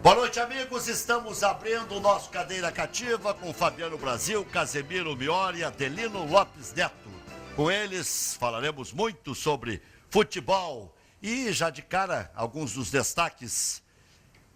Boa noite, amigos. Estamos abrindo o nosso Cadeira Cativa com Fabiano Brasil, Casemiro Miori e Adelino Lopes Neto. Com eles falaremos muito sobre futebol e já de cara alguns dos destaques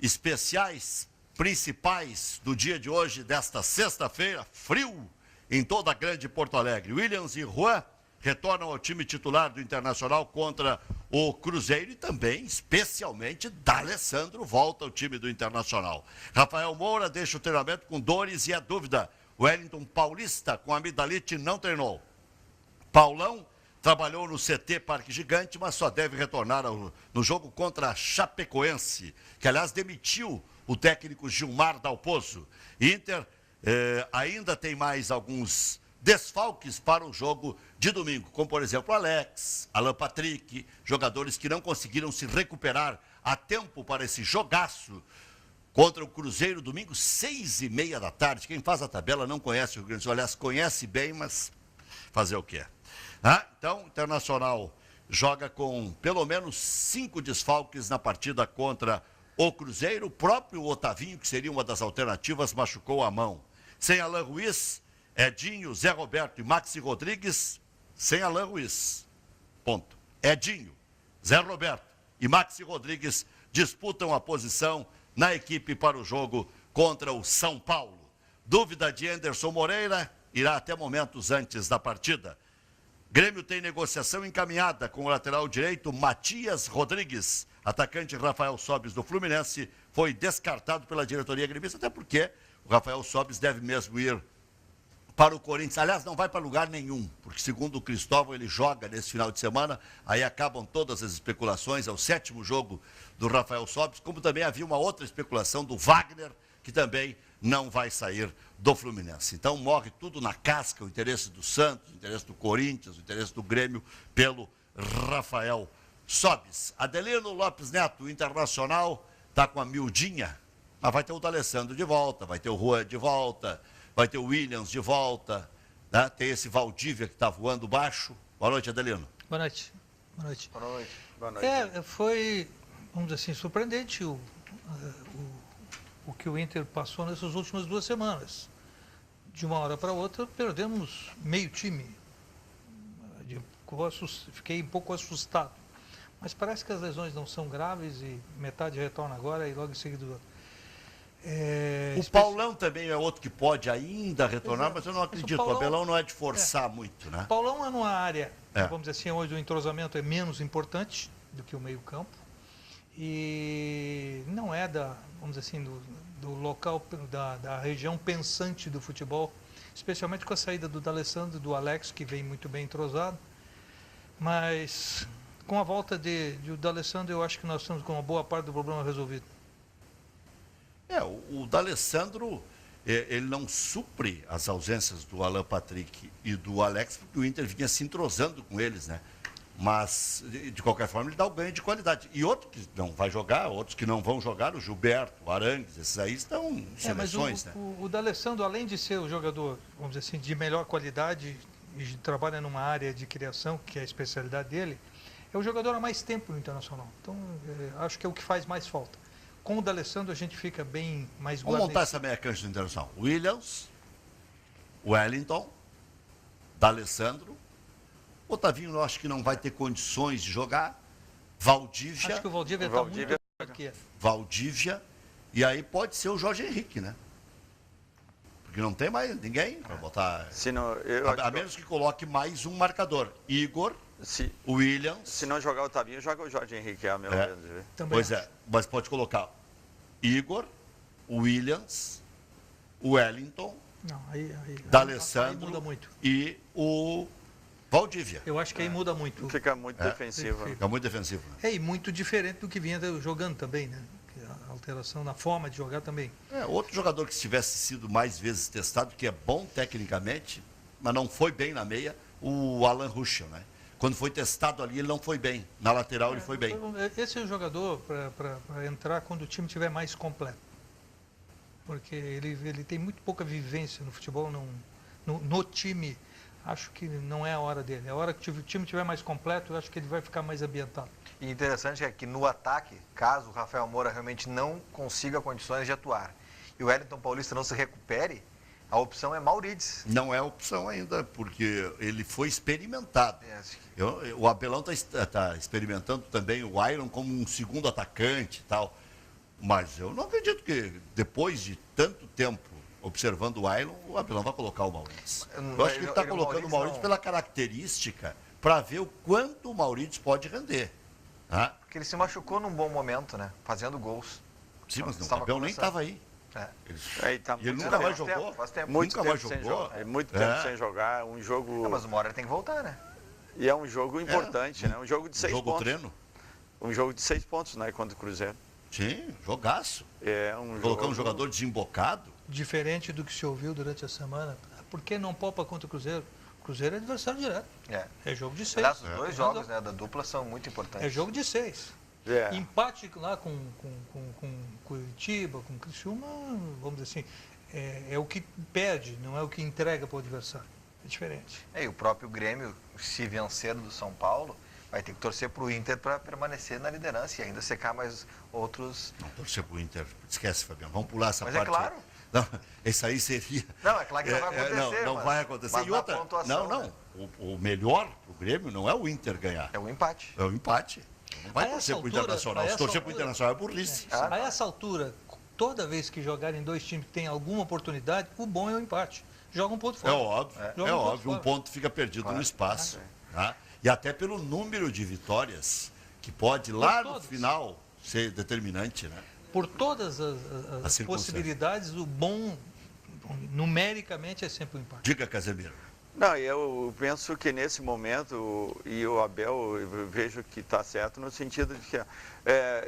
especiais, principais do dia de hoje, desta sexta-feira, frio em toda a grande Porto Alegre. Williams e Juan retornam ao time titular do Internacional contra o Cruzeiro e também, especialmente, D'Alessandro volta ao time do Internacional. Rafael Moura deixa o treinamento com dores e é dúvida. Wellington Paulista, com amidalite, não treinou. Paulão trabalhou no CT Parque Gigante, mas só deve retornar no jogo contra a Chapecoense, que, aliás, demitiu o técnico Gilmar Dalpozo. Inter ainda tem mais alguns desfalques para o jogo de domingo, como, por exemplo, Alex, Alan Patrick, jogadores que não conseguiram se recuperar a tempo para esse jogaço contra o Cruzeiro, domingo, 6h30 da tarde. Quem faz a tabela não conhece o Rio Grande do Sul, aliás, conhece bem, mas fazer o quê? Então, o Internacional joga com pelo menos 5 desfalques na partida contra o Cruzeiro. O próprio Otavinho, que seria uma das alternativas, machucou a mão. Sem Alan Ruiz, Edinho, Zé Roberto e Maxi Rodrigues, sem Alan Ruiz. Ponto. Edinho, Zé Roberto e Maxi Rodrigues disputam a posição na equipe para o jogo contra o São Paulo. Dúvida de Anderson Moreira, irá até momentos antes da partida. Grêmio tem negociação encaminhada com o lateral direito Matias Rodrigues. Atacante Rafael Sobis do Fluminense foi descartado pela diretoria gremista, até porque o Rafael Sobis deve mesmo ir para o Corinthians. Aliás, não vai para lugar nenhum, porque segundo o Cristóvão, ele joga nesse final de semana, aí acabam todas as especulações, é o 7º jogo do Rafael Sobis, como também havia uma outra especulação do Wagner, que também não vai sair do Fluminense. Então morre tudo na casca, o interesse do Santos, o interesse do Corinthians, o interesse do Grêmio pelo Rafael Sobis. Adelino Lopes Neto, o Internacional, está com a miudinha, mas vai ter o D'Alessandro de volta, vai ter o Juan de volta, vai ter o Williams de volta, né? Tem esse Valdívia que está voando baixo. Boa noite, Adelino. Boa noite. Boa noite. Boa noite. Boa noite. Foi, vamos dizer assim, surpreendente o que o Inter passou nessas últimas 2 semanas. De uma hora para outra, perdemos meio time. Fiquei um pouco assustado. Mas parece que as lesões não são graves e metade retorna agora e logo em seguida... O Paulão também é outro que pode ainda retornar, Exato. mas eu não acredito. Paulão, o Abelão não é de forçar muito, né? O Paulão é numa área, vamos dizer assim, onde o entrosamento é menos importante do que o meio-campo. E não é vamos dizer assim, do local, da região pensante do futebol, especialmente com a saída do D'Alessandro e do Alex, que vem muito bem entrosado. Mas com a volta do D'Alessandro, eu acho que nós estamos com uma boa parte do problema resolvido. O D'Alessandro, ele não supre as ausências do Alan Patrick e do Alex, porque o Inter vinha se entrosando com eles, né? Mas, de qualquer forma, ele dá o ganho de qualidade. E outro que não vai jogar, outros que não vão jogar, o Gilberto, o Arangues, esses aí estão em seleções, mas né? O D'Alessandro, além de ser o jogador, vamos dizer assim, de melhor qualidade, e trabalha numa área de criação, que é a especialidade dele, é o jogador há mais tempo no Internacional. Então, acho que é o que faz mais falta. Com o D'Alessandro a gente fica bem mais guardado. Vamos montar essa meia cancha do Internacional. Williams, Wellington, D'Alessandro, Otavinho eu acho que não vai ter condições de jogar, Valdívia. Acho que o Valdívia está muito aqui. Valdívia, e aí pode ser o Jorge Henrique, né? Porque não tem mais ninguém para botar. A menos que coloque mais um marcador. Igor, Williams. Se não jogar o Otavinho, joga o Jorge Henrique, a meu ver. Pois é, mas pode colocar Igor, Williams, Wellington, D'Alessandro muda muito. E o Valdívia. Eu acho que aí muda muito. Fica muito defensivo. Fica muito defensivo. Né? E muito diferente do que vinha jogando também, né? A alteração na forma de jogar também. Outro jogador que tivesse sido mais vezes testado, que é bom tecnicamente, mas não foi bem na meia, o Alan Ruschel, né? Quando foi testado ali, ele não foi bem. Na lateral, ele foi bem. Esse é o jogador para entrar quando o time estiver mais completo. Porque ele tem muito pouca vivência no futebol, no time acho que não é a hora dele. A hora que o time estiver mais completo, eu acho que ele vai ficar mais ambientado. E interessante é que no ataque, caso o Rafael Moura realmente não consiga condições de atuar e o Wellington Paulista não se recupere, a opção é Maurides. Não é opção ainda, porque ele foi experimentado. O Abelão está experimentando também o Iron como um segundo atacante e tal. Mas eu não acredito que depois de tanto tempo observando o Iron, o Abelão vai colocar o Maurides. Eu acho que ele está colocando o Maurides pela característica para ver o quanto o Maurides pode render. Tá? Porque ele se machucou num bom momento, né? Fazendo gols. Sim, mas o Abel nem estava aí. Ele nunca mais jogou. Faz tempo. Muito tempo sem jogar. Muito tempo sem jogar. Um jogo. Não, mas uma hora ele tem que voltar, né? E é um jogo importante, né? Um jogo de 6 pontos. Treino. Um jogo de 6 pontos, né? Contra o Cruzeiro. Sim, jogaço. Colocar um jogador desembocado. Diferente do que se ouviu durante a semana. Por que não poupa contra o Cruzeiro? O Cruzeiro é adversário direto. É jogo de 6. Aliás, os dois jogos, né, da dupla são muito importantes. É jogo de 6. Empate lá com Curitiba, com Criciúma, vamos dizer assim, é o que perde, não é o que entrega para o adversário. É diferente. E o próprio Grêmio, se vencer do São Paulo, vai ter que torcer para o Inter para permanecer na liderança e ainda secar mais outros. Não, torcer para o Inter. Esquece, Fabiano. Vamos pular essa Mas parte. é claro. Não, isso aí seria. Não, é claro que não vai acontecer. Não vai acontecer. Mas E outra, pontuação, não. Né? O melhor para o Grêmio não é o Inter ganhar. É o empate. É o empate. Não vai torcer para o Internacional. Se torcer para o Internacional é burrice. A essa altura, toda vez que jogarem dois times que têm alguma oportunidade, o bom é o empate. Joga um ponto fora. É óbvio. Um ponto fica perdido no espaço. Tá? E até pelo número de vitórias, que pode lá no final ser determinante, né? Por todas as possibilidades, o bom, numericamente, é sempre o empate. Diga, Casemiro. Não, eu penso que nesse momento, e o Abel, eu vejo que está certo no sentido de que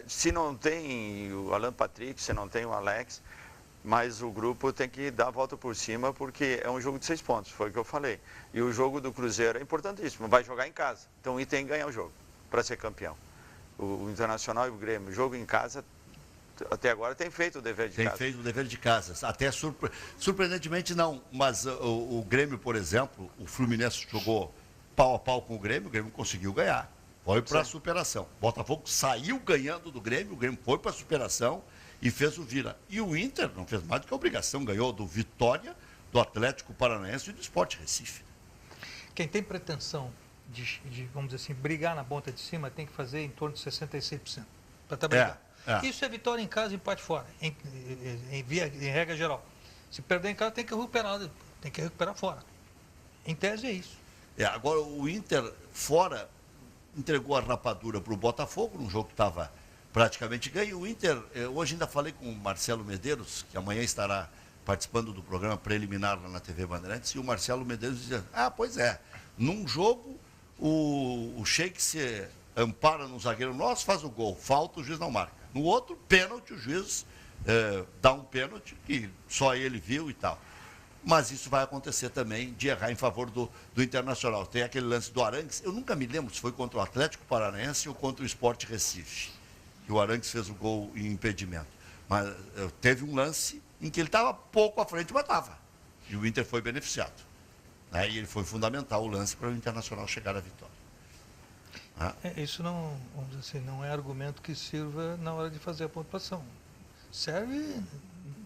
se não tem o Alan Patrick, se não tem o Alex, mas o grupo tem que dar a volta por cima, porque é um jogo de 6 pontos, foi o que eu falei. E o jogo do Cruzeiro é importantíssimo, vai jogar em casa, então ele tem que ganhar o jogo para ser campeão. O Internacional e o Grêmio, jogo em casa, até agora tem feito o dever de casa. Tem feito o dever de casa. Até surpreendentemente não, mas o Grêmio, por exemplo, o Fluminense jogou pau a pau com o Grêmio conseguiu ganhar. Foi para a superação. Botafogo saiu ganhando do Grêmio, o Grêmio foi para a superação e fez o vira. E o Inter não fez mais do que a obrigação, ganhou do Vitória, do Atlético Paranaense e do Sport Recife. Quem tem pretensão de, vamos dizer assim, brigar na ponta de cima tem que fazer em torno de 66% para estar brigando. Isso é vitória em casa e empate fora, em regra geral. Se perder em casa, tem que recuperar fora. Em tese é isso. Agora o Inter fora entregou a rapadura para o Botafogo, num jogo que estava praticamente ganho. O Inter, hoje ainda falei com o Marcelo Medeiros, que amanhã estará participando do programa preliminar lá na TV Bandeirantes, e o Marcelo Medeiros dizia, pois é, num jogo o Sheik se ampara no zagueiro nosso, faz o gol, falta, o juiz não marca. No outro, pênalti, o juiz dá um pênalti que só ele viu e tal. Mas isso vai acontecer também de errar em favor do Internacional. Tem aquele lance do Arangues, eu nunca me lembro se foi contra o Atlético Paranaense ou contra o Sport Recife, que o Arangues fez o gol em impedimento. Mas teve um lance em que ele estava pouco à frente, mas estava. E o Inter foi beneficiado. Né? E ele foi fundamental o lance para o Internacional chegar à vitória. Isso não, vamos dizer assim, não é argumento que sirva na hora de fazer a pontuação. Serve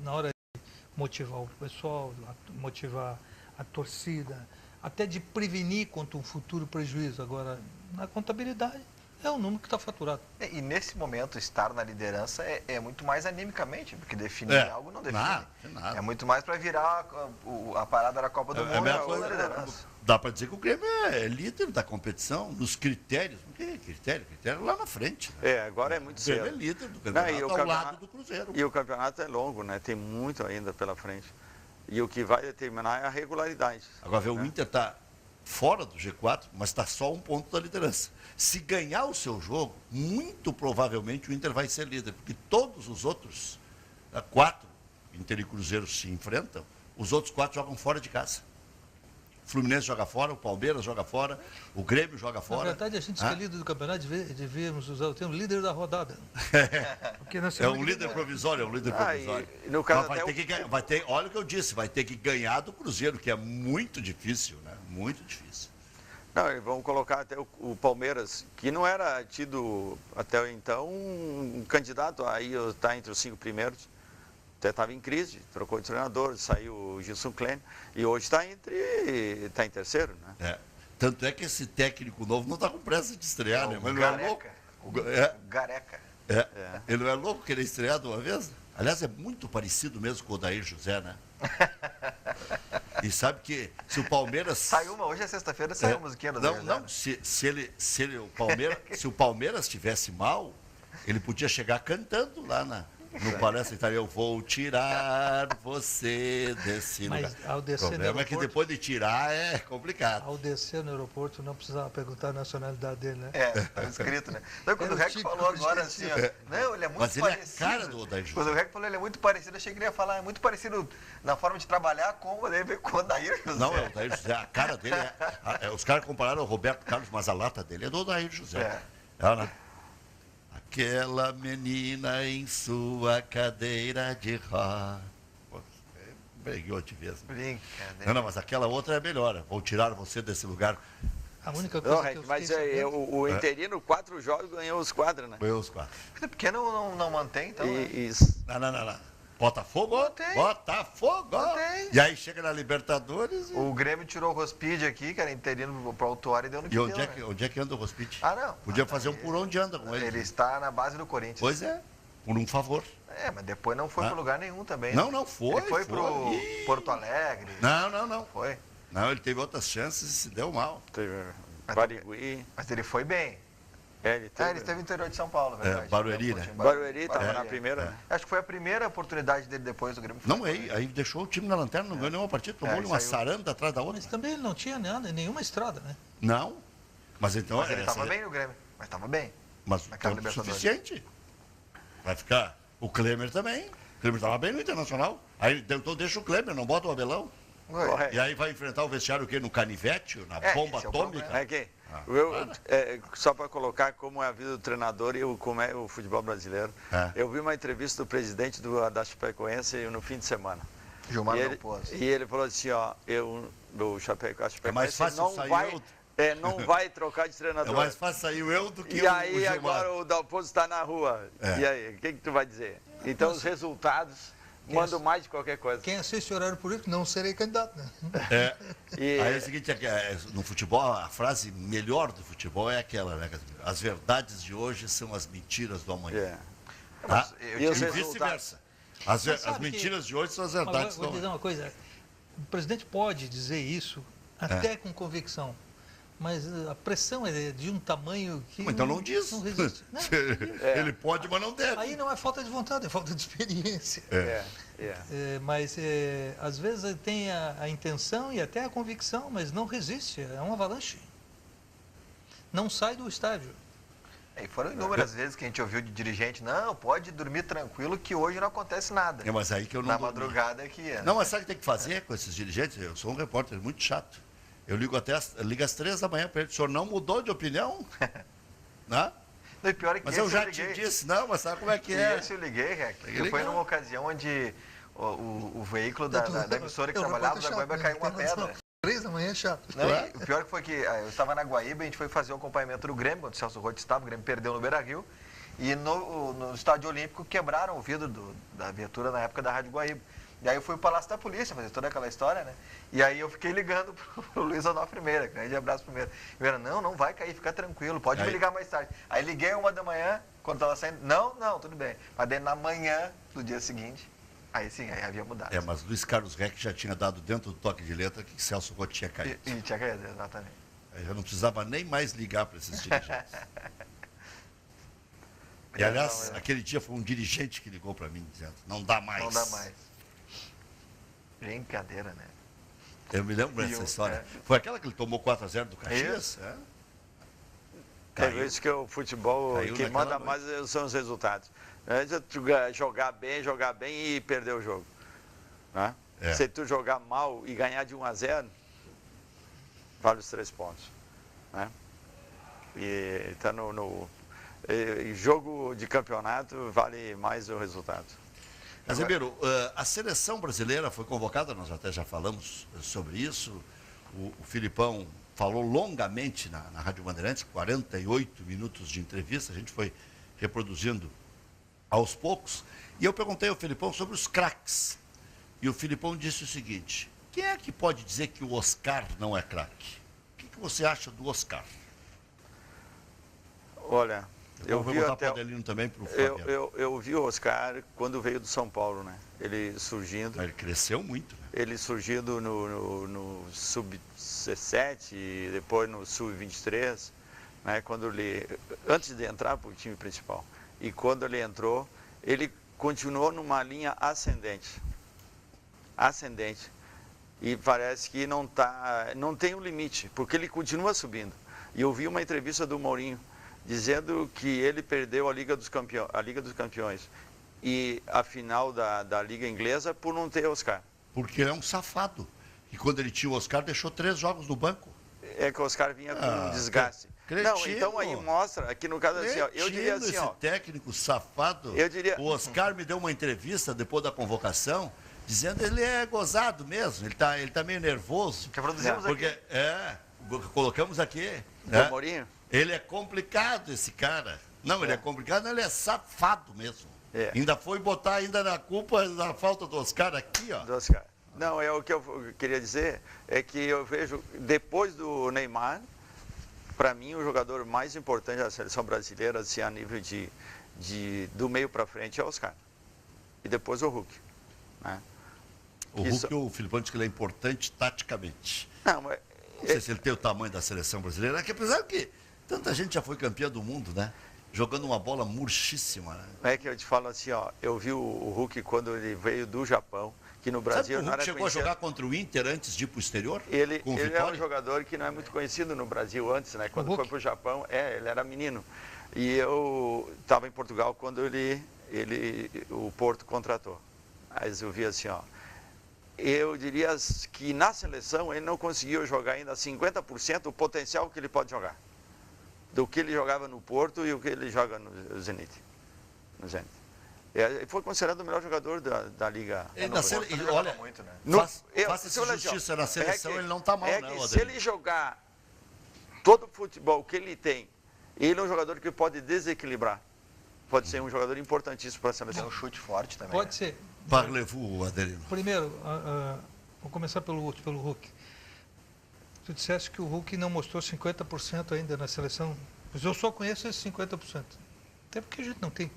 na hora de motivar o pessoal, motivar a torcida, até de prevenir contra um futuro prejuízo. Agora, na contabilidade, é o número que está faturado. E nesse momento, estar na liderança é muito mais animicamente, porque definir algo não define. Nada. É muito mais para virar a parada da Copa do Mundo. Dá para dizer que o Grêmio é líder da competição, nos critérios. O que é critério? Critério lá na frente. Né? Agora é muito cedo. O Grêmio é líder do campeonato ao lado do Cruzeiro. E o campeonato é longo, né? Tem muito ainda pela frente. E o que vai determinar é a regularidade. Agora, né? O Inter está fora do G4, mas está só um ponto da liderança. Se ganhar o seu jogo, muito provavelmente o Inter vai ser líder, porque todos os outros 4, Inter e Cruzeiro se enfrentam, os outros 4 jogam fora de casa. O Fluminense joga fora, o Palmeiras joga fora, o Grêmio joga fora. Na verdade, a gente é líder do campeonato, devíamos usar o termo líder da rodada. É um líder provisório, E no caso olha o que eu disse, vai ter que ganhar do Cruzeiro, que é muito difícil, né? muito difícil. Não, e vamos colocar até o Palmeiras, que não era tido até então um candidato a estar entre os 5 primeiros. Até estava em crise, trocou de treinador, saiu o Gilson Klein e hoje está em terceiro, né? Tanto é que esse técnico novo não está com pressa de estrear, né? Mas não é louco. Gareca. Ele não é louco querer estrear de uma vez? Aliás, é muito parecido mesmo com o Odair José, né? E sabe que se o Palmeiras... Saiu uma, hoje é sexta-feira, saiu a musiquinha do Odair José. Não, se o Palmeiras estivesse mal, ele podia chegar cantando lá no Palestra Itália, eu vou tirar você desse lugar. Mas ao descer O problema é que depois de tirar é complicado. Ao descer no aeroporto, não precisava perguntar a nacionalidade dele, né? Tá escrito, né? Então, quando o Rec falou agora assim, ó, não, ele é muito Mas parecido. ele é a cara do Odair José. Quando o Rec falou, ele é muito parecido, achei que ele ia falar, é muito parecido na forma de trabalhar com o Odair José. Não, é o Odair José, a cara dele os caras compararam o Roberto Carlos, mas a lata dele é do Odair José. Né? Aquela menina em sua cadeira de roda. Breguou de vez. Brincadeira. Não, mas aquela outra é melhor. Vou tirar você desse lugar. A única coisa que eu mas fiquei sabendo... o interino, 4 jogos, ganhou os 4, né? Ganhou os 4. Por que não mantém, então? Isso. Não. Botafogo? Mantém. Botafogo! Mantém. E aí chega na Libertadores. O Grêmio tirou o Rospide aqui, que era interino para o Autuário e deu no que E deu, onde é que anda o Rospite? Não. Podia fazer por onde anda com ele. Ele está na base do Corinthians. Pois é, por um favor. Mas depois não foi para lugar nenhum também. Não foi. Ele foi pro Porto Alegre. Não. Foi. Não, ele teve outras chances e se deu mal. Teve Barigui. Mas ele foi bem. Ele esteve no interior de São Paulo, verdade. Barueri, né? Barueri estava na primeira, né? Acho que foi a primeira oportunidade dele depois do Grêmio. Não, aí deixou o time na lanterna, não ganhou nenhuma partida, tomou uma saranda atrás da outra. Mas também ele não tinha nenhuma estrada, né? Não, mas então... Mas ele estava bem no Grêmio, mas estava bem. Mas o suficiente. Vai ficar o Klemer também. O Klemer estava bem no Internacional. Aí então deixa o Klemer, não bota o Abelão. Correto. E aí vai enfrentar o vestiário o quê? No canivete, na bomba atômica? Só para colocar como é a vida do treinador e como é o futebol brasileiro. Eu vi uma entrevista do presidente da Chapecoense no fim de semana. Gilmar e ele falou assim, ó, do Chapecoense é mais fácil não vai trocar de treinador. É mais fácil sair eu do que o Gilmar. E aí agora o Dalpozo está na rua. E aí, o que tu vai dizer? Então os resultados mandam mais de qualquer coisa. Quem assiste horário político não serei candidato, né? Aí é o seguinte, no futebol, a frase melhor do futebol é aquela, né? As verdades de hoje são as mentiras do amanhã. E vice-versa. As mentiras de hoje são as verdades do amanhã. Vou dizer uma coisa, o presidente pode dizer isso até com convicção, mas a pressão é de um tamanho que então não diz. Não resiste. Não, ele pode, mas não deve. Aí não é falta de vontade, é falta de experiência. Mas às vezes tem a intenção e até a convicção, mas não resiste, é uma avalanche. Não sai do estádio. E foram inúmeras vezes que a gente ouviu de dirigente, não, pode dormir tranquilo que hoje não acontece nada. Mas aí que eu não Na madrugada é que é. Não, mas sabe o que tem que fazer com esses dirigentes? Eu sou um repórter muito chato. Eu ligo às 3 da manhã para ele, o senhor não mudou de opinião? Né? Não, pior é que mas eu já te disse, mas sabe como é que é? Esse eu liguei, Rec, que foi numa ocasião onde o veículo da emissora que trabalhava na Guaíba caiu uma pedra. 3 da manhã é chato. Não, o pior que foi que eu estava na Guaíba, a gente foi fazer o acompanhamento do Grêmio, quando o Celso Roth estava, o Grêmio perdeu no Beira-Rio, e no Estádio Olímpico quebraram o vidro da viatura na época da Rádio Guaíba. E aí eu fui para o Palácio da Polícia, fazer toda aquela história, né? E aí eu fiquei ligando pro Luiz Onofre Meira, grande abraço primeiro. Ele não vai cair, fica tranquilo, pode me ligar mais tarde. Aí liguei 1 da manhã, quando estava saindo, não, tudo bem. Mas daí na manhã do dia seguinte, aí sim, aí havia mudado. Mas Luiz Carlos Reck já tinha dado dentro do toque de letra que Celso Roth tinha caído. E tinha caído, exatamente. Aí eu não precisava nem mais ligar para esses dirigentes. E aliás, aquele dia foi um dirigente que ligou para mim dizendo, não dá mais. Não dá mais. Brincadeira, né? Eu me lembro dessa história. Foi aquela que ele tomou 4-0 do Caxias? É isso que o futebol, que manda mais são os resultados. Não é jogar bem e perder o jogo. Né? Se tu jogar mal e ganhar de 1-0, vale os 3 pontos. Né? E tá no jogo de campeonato vale mais o resultado. Casemiro, a seleção brasileira foi convocada, nós até já falamos sobre isso. o Filipão falou longamente na Rádio Bandeirantes, 48 minutos de entrevista, a gente foi reproduzindo aos poucos, e eu perguntei ao Filipão sobre os craques. E o Filipão disse o seguinte: quem é que pode dizer que o Oscar não é craque? O que você acha do Oscar? Olha, eu vi até também pro Fabiano. Eu vi o Oscar quando veio do São Paulo, né? Ele surgindo. Ele cresceu muito, né? Ele surgindo no Sub-17 e depois no Sub-23, né? Antes de entrar para o time principal. E quando ele entrou, ele continuou numa linha ascendente. E parece que não tem um limite, porque ele continua subindo. E eu vi uma entrevista do Mourinho dizendo que ele perdeu a Liga dos Campeões e a final da Liga Inglesa por não ter Oscar. Porque ele é um safado. E quando ele tinha o Oscar, deixou 3 jogos no banco. É que o Oscar vinha com um desgaste. Cretino. Não, então aí mostra, aqui no caso assim, ó, eu diria assim, esse ó, técnico safado. O Oscar me deu uma entrevista depois da convocação, dizendo que ele é gozado mesmo, ele tá meio nervoso. Que produzimos porque, aqui. Colocamos aqui. O Mourinho. Ele é complicado, esse cara. Não, ele é complicado, ele é safado mesmo. Ainda foi botar ainda na culpa da falta do Oscar aqui, ó. Do Oscar. Não, o que eu queria dizer é que eu vejo, depois do Neymar, para mim o jogador mais importante da seleção brasileira, assim, a nível do meio para frente, é o Oscar. E depois o Hulk. Né? O Hulk, o Filipão disse que ele é importante taticamente. Não, mas... Não sei se ele tem o tamanho da seleção brasileira, que apesar que tanta gente já foi campeã do mundo, né? Jogando uma bola murchíssima, né? É que eu te falo assim, ó, eu vi o Hulk quando ele veio do Japão, que no Brasil não era conhecido. O Hulk chegou a jogar contra o Inter antes de ir para o exterior? Ele é um jogador que não é muito conhecido no Brasil antes, né? Quando foi para o Japão, ele era menino. E eu estava em Portugal quando o Porto contratou. Mas eu vi assim, ó, eu diria que na seleção ele não conseguiu jogar ainda 50% o potencial que ele pode jogar. Do que ele jogava no Porto e o que ele joga no Zenit. Ele foi considerado o melhor jogador da Liga. Olha, muito, né? faça essa justiça na seleção, ele não está mal, né, Rodrigo? Se ele jogar todo o futebol que ele tem, ele é um jogador que pode desequilibrar. Pode ser um jogador importantíssimo para a seleção. Tem um chute forte também. Pode ser. Parlez-vous, Adelino. Primeiro, vou começar pelo Hulk. Tu disseste que o Hulk não mostrou 50% ainda na seleção, mas eu só conheço esses 50%. Até porque a gente não tem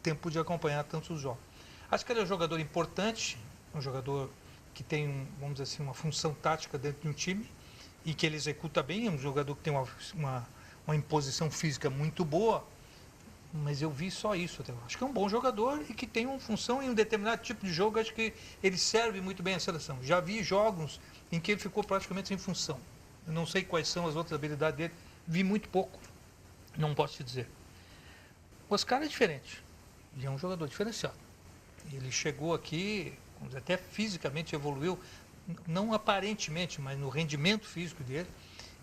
tempo de acompanhar tantos jogos. Acho que ele é um jogador importante, um jogador que tem, vamos dizer assim, uma função tática dentro de um time e que ele executa bem, é um jogador que tem uma imposição física muito boa, mas eu vi só isso até agora. Acho que é um bom jogador e que tem uma função em um determinado tipo de jogo, acho que ele serve muito bem à seleção. Já vi jogos em que ele ficou praticamente sem função. Eu não sei quais são as outras habilidades dele, vi muito pouco, não posso te dizer. O Oscar é diferente, ele é um jogador diferenciado. Ele chegou aqui, até fisicamente evoluiu, não aparentemente, mas no rendimento físico dele,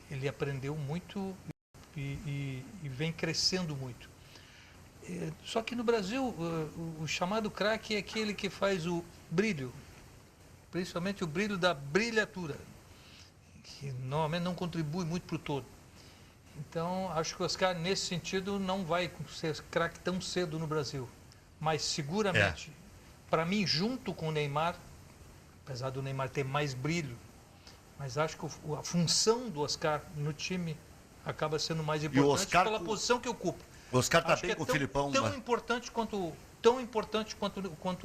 ele aprendeu muito e vem crescendo muito. Só que no Brasil, o chamado craque é aquele que faz o brilho, principalmente o brilho da brilhatura, que normalmente não contribui muito para o todo. Então, acho que o Oscar, nesse sentido, não vai ser craque tão cedo no Brasil. Mas, seguramente, para mim, junto com o Neymar, apesar do Neymar ter mais brilho, mas acho que a função do Oscar no time acaba sendo mais importante pela posição que ocupa. O Oscar está bem com o Filipão. Tão importante quanto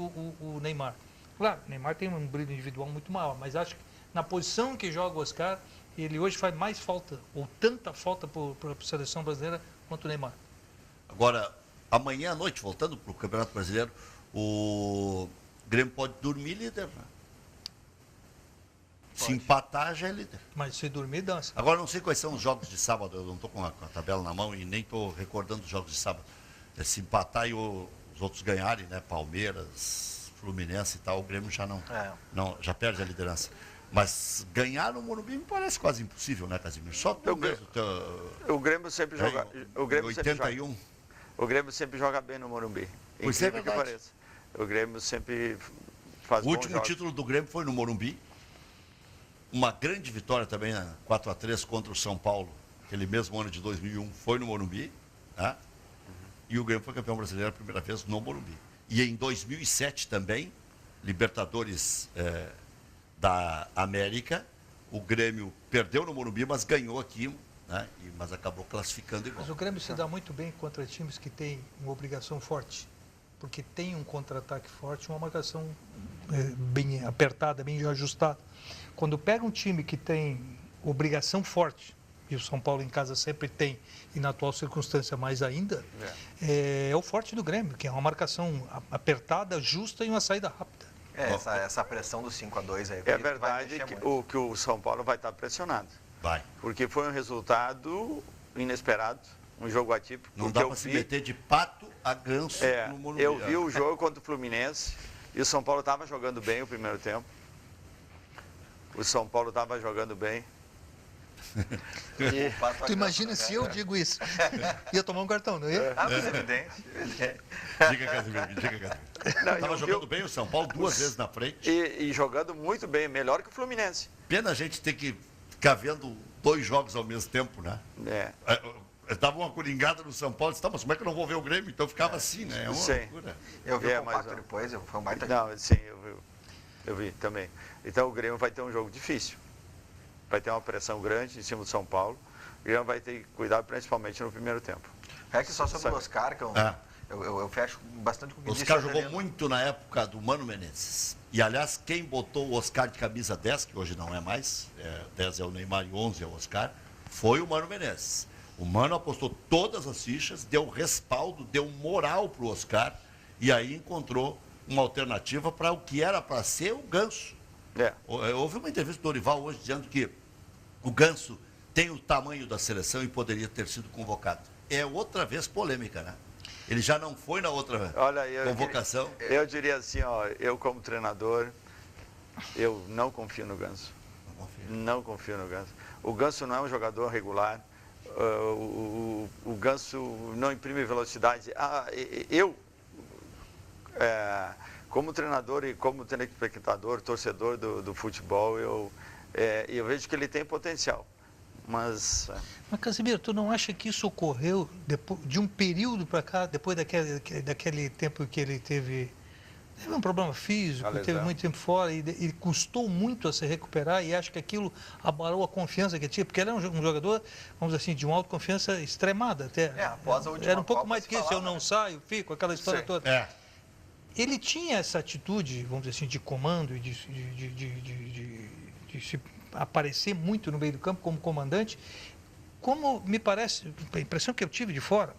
o Neymar. Claro, o Neymar tem um brilho individual muito maior, mas acho que na posição que joga o Oscar, ele hoje faz mais falta, ou tanta falta para a seleção brasileira quanto o Neymar. Agora, amanhã à noite, voltando para o Campeonato Brasileiro, o Grêmio pode dormir líder, né? Se empatar, já é líder. Mas se dormir, dança. Agora, não sei quais são os jogos de sábado, eu não estou com a tabela na mão e nem estou recordando os jogos de sábado. Se empatar e os outros ganharem, né? Palmeiras, Fluminense e tal, o Grêmio já não já perde a liderança. Mas ganhar no Morumbi me parece quase impossível, né, Casimiro? Só tu mesmo. O Grêmio sempre joga. O Grêmio 81. O Grêmio sempre joga bem no Morumbi. Pois é verdade. Que pareça. O Grêmio sempre faz O último título do Grêmio foi no Morumbi. uma grande vitória também, 4-3 contra o São Paulo, aquele mesmo ano de 2001, foi no Morumbi, né? E o Grêmio foi campeão brasileiro a primeira vez no Morumbi. E em 2007 também, Libertadores da América, o Grêmio perdeu no Morumbi, mas ganhou aqui, né? Mas acabou classificando igual. Mas o Grêmio se dá muito bem contra times que têm uma obrigação forte, porque tem um contra-ataque forte, uma marcação bem apertada, bem ajustada. Quando pega um time que tem obrigação forte, e o São Paulo em casa sempre tem, e na atual circunstância mais ainda, é o forte do Grêmio, que é uma marcação apertada, justa e uma saída rápida. Essa pressão do 5-2 aí. É verdade que o São Paulo vai estar pressionado. Vai. Porque foi um resultado inesperado, um jogo atípico. Não dá para se meter de pato a ganso no Morumbi. Eu vi o jogo contra o Fluminense e o São Paulo estava jogando bem o primeiro tempo. O São Paulo estava jogando bem. Tu imagina se eu digo isso? Ia tomar um cartão, não ia? Mas é evidente. Diga, Casimiro. Estava jogando bem o São Paulo 2 vezes na frente. E jogando muito bem, melhor que o Fluminense. Pena a gente ter que ficar vendo 2 jogos ao mesmo tempo, né? Dava uma coringada no São Paulo, mas como é que eu não vou ver o Grêmio? Então ficava assim, né? É uma loucura. Eu vi o compacto depois, foi um baita jogo. Não, sim, eu vi também. Então o Grêmio vai ter um jogo difícil. Vai ter uma pressão grande em cima do São Paulo. O Grêmio vai ter que cuidar principalmente no primeiro tempo. É que só sobre o Oscar, que eu fecho bastante com o que disse. O Oscar jogou muito na época do Mano Menezes. E, aliás, quem botou o Oscar de camisa 10, que hoje não é mais, 10 é o Neymar e 11 é o Oscar, foi o Mano Menezes. O Mano apostou todas as fichas, deu respaldo, deu moral para o Oscar e aí encontrou uma alternativa para o que era para ser o Ganso. Houve uma entrevista do Dorival hoje dizendo que o Ganso tem o tamanho da seleção e poderia ter sido convocado. É outra vez polêmica, né? Ele já não foi na outra convocação. Eu diria assim, eu como treinador, eu não confio no Ganso. Não confio no Ganso. O Ganso não é um jogador regular. O Ganso não imprime velocidade. Como treinador e como telespectador, torcedor do futebol, eu vejo que ele tem potencial. Mas, Casimiro, tu não acha que isso ocorreu depois, de um período para cá, depois daquele tempo que ele teve um problema físico, teve muito tempo fora e custou muito a se recuperar, e acho que aquilo abalou a confiança que tinha, porque ele era um jogador, vamos dizer assim, de uma autoconfiança extremada até. Após a última era um pouco Copa, mais que isso, eu não saio, fico, aquela história toda. Ele tinha essa atitude, vamos dizer assim, de comando e de se aparecer muito no meio do campo como comandante, como me parece, a impressão que eu tive de fora,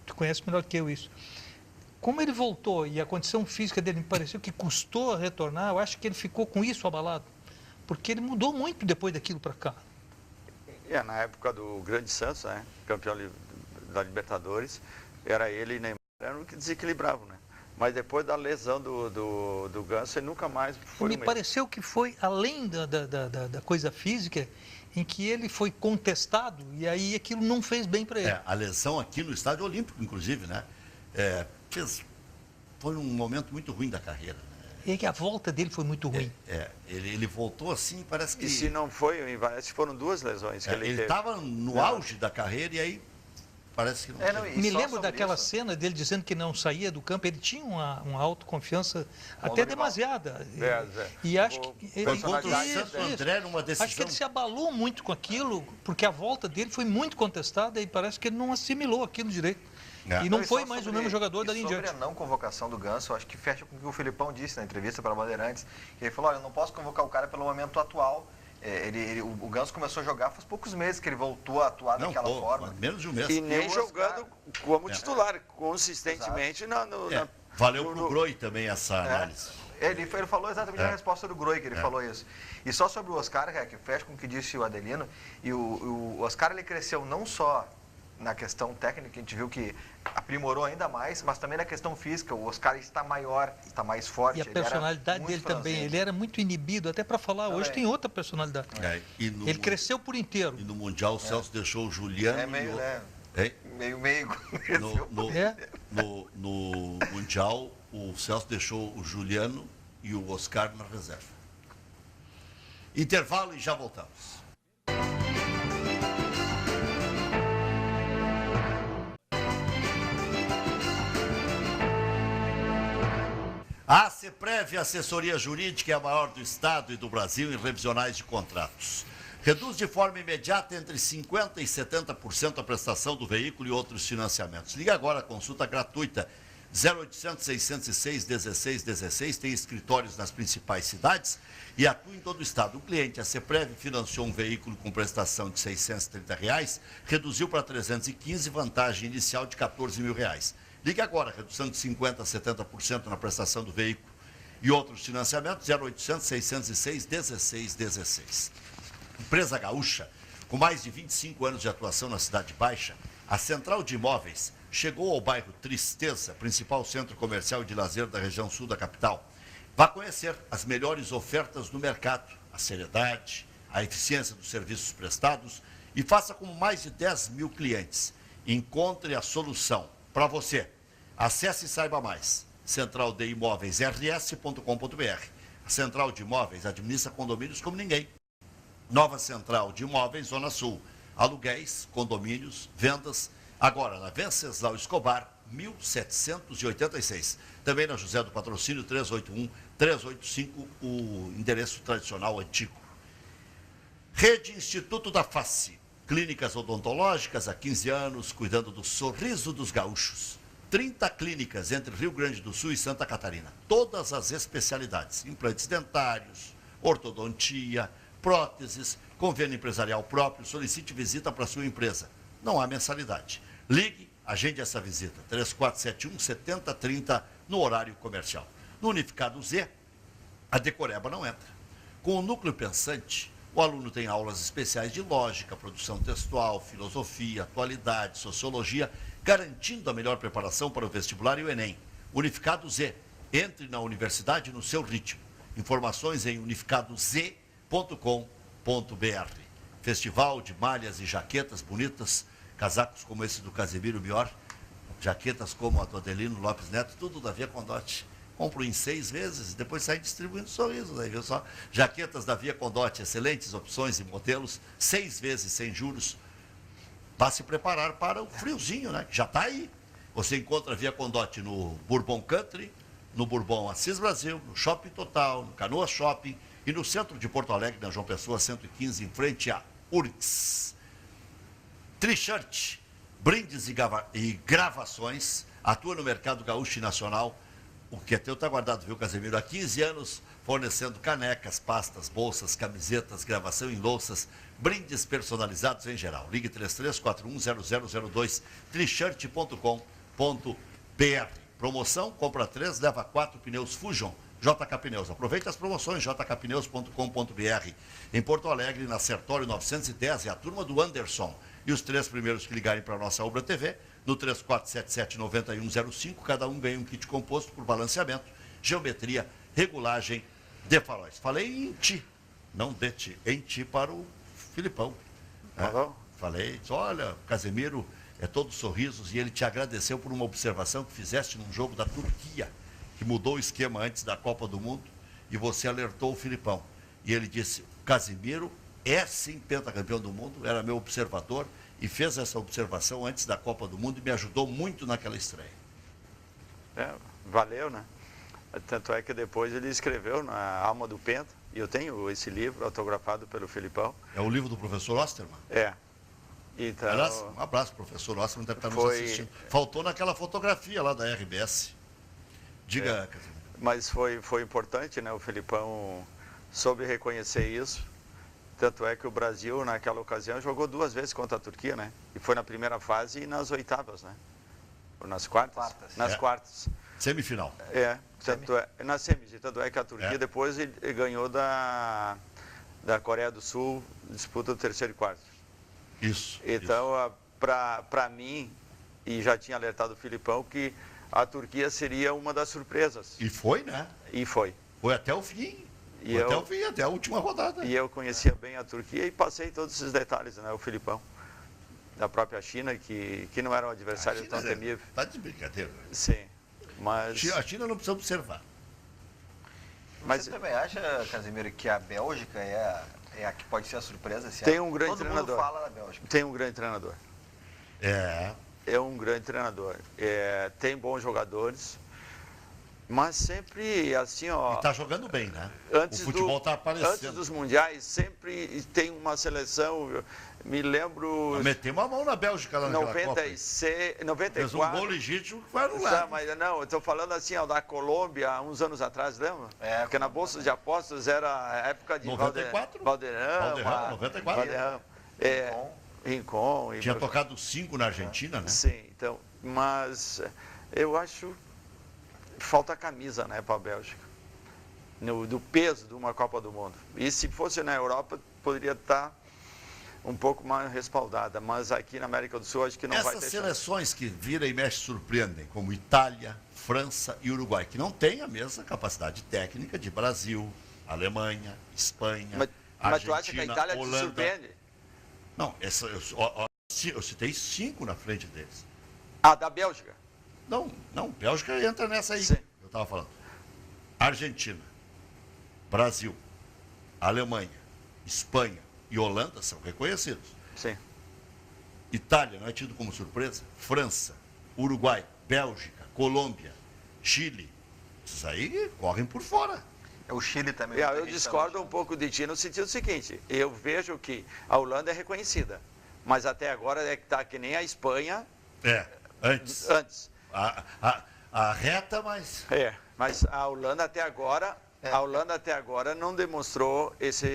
tu conhece melhor que eu isso, como ele voltou e a condição física dele me pareceu que custou a retornar, eu acho que ele ficou com isso abalado, porque ele mudou muito depois daquilo para cá. Na época do Grande Santos, né, campeão da Libertadores, era ele e Neymar, eram que desequilibravam, né? Mas depois da lesão do Ganso, ele nunca mais foi. Me pareceu que foi além da coisa física, em que ele foi contestado e aí aquilo não fez bem para ele. A lesão aqui no Estádio Olímpico, inclusive, né? Foi um momento muito ruim da carreira. Né? E que a volta dele foi muito ruim. Ele voltou assim, parece que... E se não foi, parece que foram 2 lesões que ele teve. Ele estava no auge da carreira e aí... Parece que não. Me lembro daquela cena dele dizendo que não saía do campo. Ele tinha uma autoconfiança até demasiada. E acho que foi contra o Santo André numa decisão. Acho que ele se abalou muito com aquilo, porque a volta dele foi muito contestada e parece que ele não assimilou aquilo direito. E não foi mais o mesmo jogador dali em diante. Sobre a não convocação do Ganso, acho que fecha com o que o Filipão disse na entrevista para a Bandeirantes. Ele falou, olha, eu não posso convocar o cara pelo momento atual. O Ganso começou a jogar faz poucos meses que ele voltou a atuar daquela forma. Menos de um mês. E nem jogando como titular, consistentemente. Valeu para o Groi também essa análise. Ele falou exatamente a resposta do Groi, que ele falou isso. E só sobre o Oscar, que fecha com o que disse o Adelino, e o Oscar ele cresceu não só na questão técnica, que a gente viu que aprimorou ainda mais, mas também na questão física. O Oscar está maior, está mais forte. E a personalidade dele também, ele era muito inibido, até para falar, hoje tem outra personalidade. Ele cresceu por inteiro. E no Mundial o Celso deixou o Juliano... Meio. No Mundial o Celso deixou o Juliano e o Oscar na reserva. Intervalo e já voltamos. A CEPREV, assessoria jurídica, é a maior do Estado e do Brasil em revisionais de contratos. Reduz de forma imediata entre 50% e 70% a prestação do veículo e outros financiamentos. Liga agora, consulta gratuita. 0800 606 1616, tem escritórios nas principais cidades e atua em todo o estado. O cliente, a CEPREV, financiou um veículo com prestação de R$ 630, reduziu para 315, vantagem inicial de R$ 14 mil. Ligue agora, redução de 50% a 70% na prestação do veículo e outros financiamentos, 0800 606 1616. Empresa gaúcha, com mais de 25 anos de atuação na Cidade Baixa, a Central de Imóveis chegou ao bairro Tristeza, principal centro comercial e de lazer da região sul da capital. Vá conhecer as melhores ofertas do mercado, a seriedade, a eficiência dos serviços prestados e faça como mais de 10 mil clientes. Encontre a solução para você. Acesse e saiba mais. centraldeimoveisrs.com.br. A Central de Imóveis administra condomínios como ninguém. Nova Central de Imóveis, Zona Sul. Aluguéis, condomínios, vendas. Agora, na Venceslau Escobar, 1786. Também na José do Patrocínio, 381-385, o endereço tradicional antigo. Rede Instituto da Face. Clínicas odontológicas há 15 anos, cuidando do sorriso dos gaúchos. 30 clínicas entre Rio Grande do Sul e Santa Catarina. Todas as especialidades. Implantes dentários, ortodontia, próteses, convênio empresarial próprio. Solicite visita para a sua empresa. Não há mensalidade. Ligue, agende essa visita. 3471-7030 no horário comercial. No Unificado Z, a decoreba não entra. Com o núcleo pensante, o aluno tem aulas especiais de lógica, produção textual, filosofia, atualidade, sociologia, garantindo a melhor preparação para o vestibular e o Enem. Unificado Z. Entre na universidade no seu ritmo. Informações em unificadoz.com.br. Festival de malhas e jaquetas bonitas, casacos como esse do Casemiro Mior, jaquetas como a do Adelino Lopes Neto, tudo da Via Condote. Compro em 6 vezes e depois sai distribuindo sorrisos, aí viu só? Jaquetas da Via Condote, excelentes opções e modelos, 6 vezes sem juros. Vá se preparar para o friozinho, né? Que já está aí. Você encontra a Via Condote no Bourbon Country, no Bourbon Assis Brasil, no Shopping Total, no Canoas Shopping e no centro de Porto Alegre, na João Pessoa 115, em frente à Urix. Tri-shirt, brindes e gravações, atua no mercado gaúcho e nacional. O que é teu está guardado, viu, Casemiro? Há 15 anos, fornecendo canecas, pastas, bolsas, camisetas, gravação em louças, brindes personalizados em geral. Ligue 3341-0002, trishirt.com.br. Promoção, compra 3, leva 4 pneus Fusion, JK Pneus. Aproveite as promoções, jkpneus.com.br. Em Porto Alegre, na Sertório 910, é a turma do Anderson. E os 3 primeiros que ligarem para a nossa Ubra TV, no 3477-9105, cada um ganha um kit composto por balanceamento, geometria, regulagem de faróis. Falei em ti, não de ti, em ti para o Filipão. Falei, olha, Casemiro é todo sorrisos e ele te agradeceu por uma observação que fizeste num jogo da Turquia, que mudou o esquema antes da Copa do Mundo e você alertou o Filipão. E ele disse, Casemiro é sim pentacampeão do mundo, era meu observador e fez essa observação antes da Copa do Mundo e me ajudou muito naquela estreia. Valeu, né? Tanto é que depois ele escreveu na Alma do Penta, e eu tenho esse livro autografado pelo Filipão. É o livro do professor Osterman? É. Então, aliás, um abraço, professor Osterman, deve estar nos assistindo. Faltou naquela fotografia lá da RBS. Diga, Casimiro. Mas foi importante, né? O Filipão soube reconhecer isso. Tanto é que o Brasil, naquela ocasião, jogou 2 vezes contra a Turquia, né? E foi na primeira fase e nas oitavas, né? Ou nas quartas? Nas quartas. Semifinal. Na semis. Tanto é que a Turquia depois ganhou da Coreia do Sul, disputa do 3º e 4º. Isso. Então, para mim, e já tinha alertado o Filipão, que a Turquia seria uma das surpresas. E foi, né? E foi. Foi até o fim. Até a última rodada. E eu conhecia bem a Turquia e passei todos esses detalhes, né? O Filipão. Da própria China, que não era um adversário tão temível. Está de brincadeira. Sim, mas... A China não precisa observar. Mas você também acha, Casemiro, que a Bélgica é a que pode ser a surpresa esse tem ano? um grande Todo treinador. mundo fala da Bélgica. Tem um grande treinador. É um grande treinador. Tem bons jogadores, mas sempre assim, ó. E tá jogando bem, né? Antes o futebol tá Antes aparecendo. dos mundiais, sempre tem uma seleção. Me lembro. Metemos a mão na Bélgica lá naquela Copa. 96, Fez um 94. gol legítimo que foi Tá, anulado. mas não, eu estou falando assim, ó, da Colômbia, há uns anos atrás, lembra? Porque na Bolsa de Apostas era a época de 94? Valderrama, 94. Valderrama, Rincon. Tinha tocado 5 na Argentina, né? Sim, então, mas eu acho que falta camisa, né, para a Bélgica. Do peso de uma Copa do Mundo. E se fosse na Europa, poderia estar um pouco mais respaldada, mas aqui na América do Sul acho que não vai ter Essas chance. seleções que vira e mexe surpreendem, como Itália, França e Uruguai, que não têm a mesma capacidade técnica de Brasil, Alemanha, Espanha, Mas Argentina, tu acha que a Itália te Holanda. surpreende? Não, eu citei 5 na frente deles. Ah, da Bélgica? Não, Bélgica entra nessa aí. Sim. Eu estava falando. Argentina, Brasil, Alemanha, Espanha e Holanda são reconhecidos. Sim. Itália não é tido como surpresa. França, Uruguai, Bélgica, Colômbia, Chile. Esses aí correm por fora. O Chile também. Eu discordo um pouco de ti no sentido seguinte, eu vejo que a Holanda é reconhecida, mas até agora é que está que nem a Espanha Antes. A reta, mas... Mas a Holanda até agora não demonstrou essa